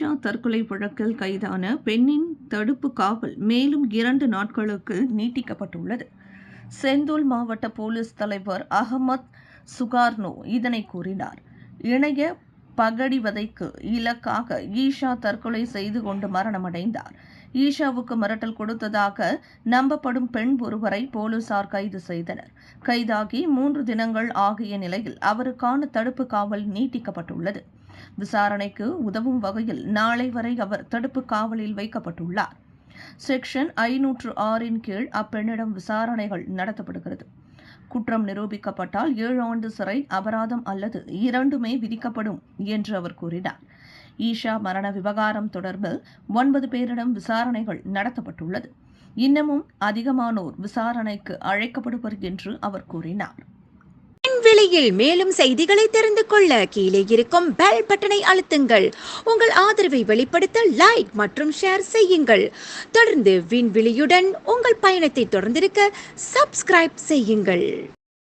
ஈஷா தற்கொலை வழக்கில் கைதான பெண்ணின் தடுப்பு காவல் மேலும் 2 நாட்களுக்கு நீட்டிக்கப்பட்டுள்ளது. செந்தூல் மாவட்ட போலீஸ் தலைவர் அகமத் சுகார்னோ இதனை கூறினார். இணைய பகடிவதைக்கு இலக்காக ஈஷா தற்கொலை செய்து கொண்டு மரணமடைந்தார். ஈஷாவுக்கு மிரட்டல் கொடுத்ததாக நம்பப்படும் பெண் ஒருவரை போலீசார் கைது செய்தனர். கைதாகி 3 தினங்கள் ஆகிய நிலையில் அவருக்கான தடுப்பு காவல் நீட்டிக்கப்பட்டுள்ளது. விசாரணைக்கு உதவும் வகையில் நாளை வரை அவர் தடுப்பு காவலில் வைக்கப்பட்டுள்ளார். செக்ஷன் 506 கீழ் அப்பெண்ணிடம் விசாரணைகள் நடத்தப்படுகிறது. குற்றம் நிரூபிக்கப்பட்டால் 7 ஆண்டு சிறை, அபராதம் அல்லது இரண்டுமே விதிக்கப்படும் என்று அவர் கூறினார். ஈஷா மரண விவகாரம் தொடர்பில் 9 பேரிடம் விசாரணைகள் நடத்தப்பட்டுள்ளது. இன்னமும் அதிகமானோர் விசாரணைக்கு அழைக்கப்படுவர் என்று அவர் கூறினார். விலையில் மேலும் செய்திகளை தெரிந்து கொள்ள கீழே இருக்கும் பெல் பட்டனை அழுத்துங்கள். உங்கள் ஆதரவை வெளிப்படுத்த லைக் மற்றும் ஷேர் செய்யுங்கள். தொடர்ந்து விண்வெளியுடன் உங்கள் பயணத்தை தொடர்ந்திருக்க சப்ஸ்கிரைப் செய்யுங்கள்.